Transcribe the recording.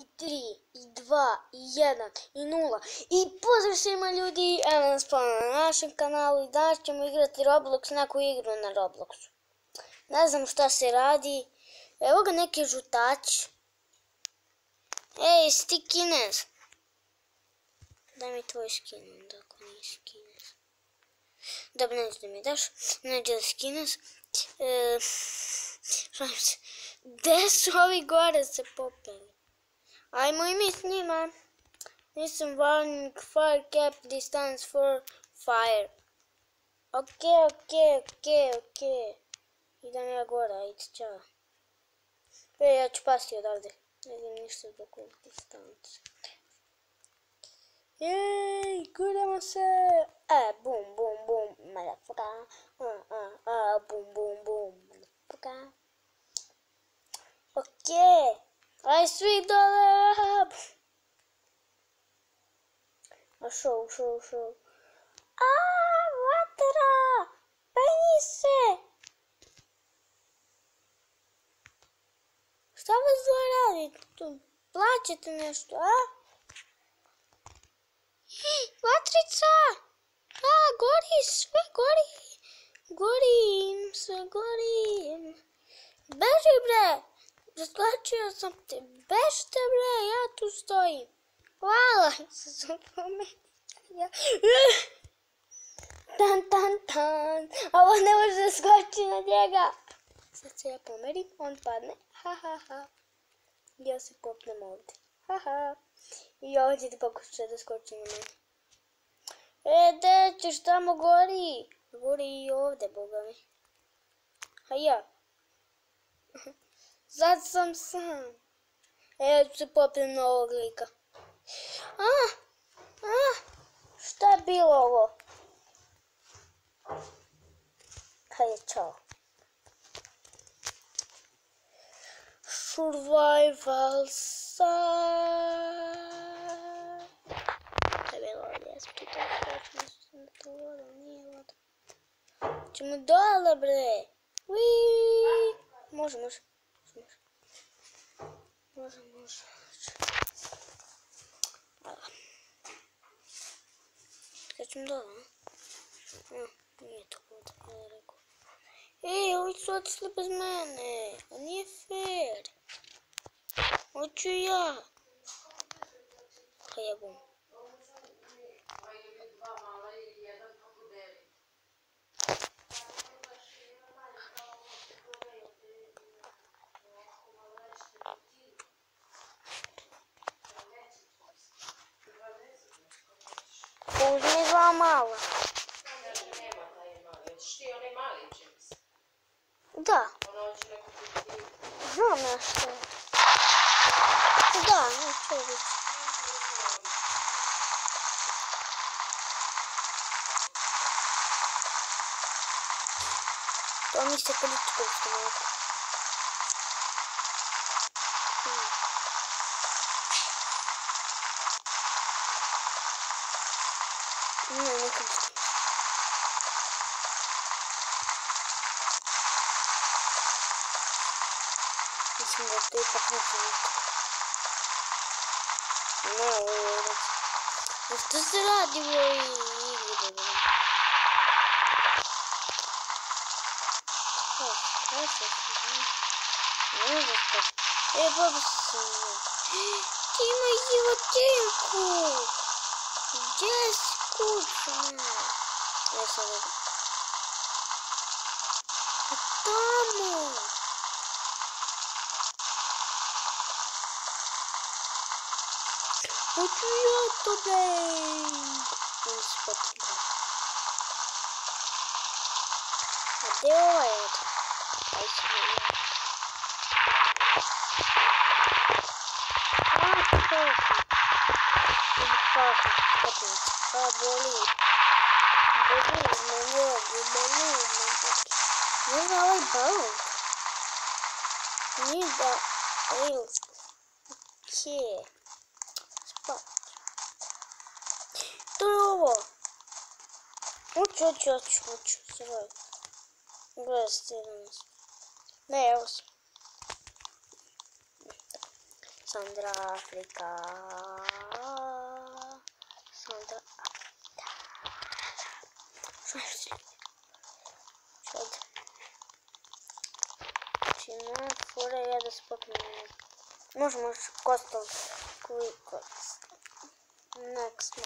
i 3, i 2, i 1, i 0. I pozdrav svima ljudi, evo nas ponovno na našem kanalu i danas ćemo igrati Roblox, neku igru na Robloxu. Ne znam šta se radi, evo ga neki žutač. Ej, jesi ti Kinez? Daj mi tvoj skin, onda ako nisi Kinez. Dobro, neću da mi daš, neću da si Kinez. Šalim se, gde su ovi gore se popeli? Ajmo i mi s njima. Nisam warning, fire cap, distance for fire. Ok. Idem ja gore, ajde, čao. Ja ću pasti odavde. Ne znam ništa dok u distance. Jej, guramo se. Bum, motherfucker. Bum, motherfucker. Ok. Aj svi dole! Ušao. Vatra! Penji se! Šta vas dvoje radite tu? Plaćete nešto, a? Vatrica! Gori, sve gori! Gorim! Beži bre! Zaskočio sam te, bežite bre, ja tu stojim. Hvala, Tan. Ovo ne može da skoči na njega. Sad se ja pomerim, on padne. Ja se popnem ovdje. I ovdje da pokuša da skoči na mene. Gde ćeš, tamo gori. Gori i ovdje, boga mi. Ja. Sad sam sam. Ja ću se popnem na ovog lika. Šta je bilo ovo? Hajde, čao. Survival sad. Šta je bilo ovdje? Ja sam pitao što sam da to voda, nije voda. Ćemo dole bre. Može. Kad ćemo dole, nije to voda, kada je rekao. Ej, ovi su otišli bez mene, a nije fair. Hoću ja. Pa jebom. Uzmi dva mala. Da. Znam ja što je. Da, neću reći. To mi se političko ustavljati. Nekad. Mislim da to ipak neće nikad. Ovo je urac. Što se radi u ovoj igri, dobro? Šta se radi? Ne znam što. Baba sam. Ti ima životinku! Gdje si kućna? Ne sam vidim. Tamo! Hoću ja to bej! Oni su potrebno. A gdje je ovaj od? Aj se ne vidim. Boli. Ne znam ovaj balon. Nije da... Ok. Spat. To je ovo. Hoću. Sroj. Gledaj se danas. Ne, evo sam. Sandra Afrika. Sandra Afrika. Sad. Znači, moja fora je da se popnemo. Možemo još kostom koji korist. Next.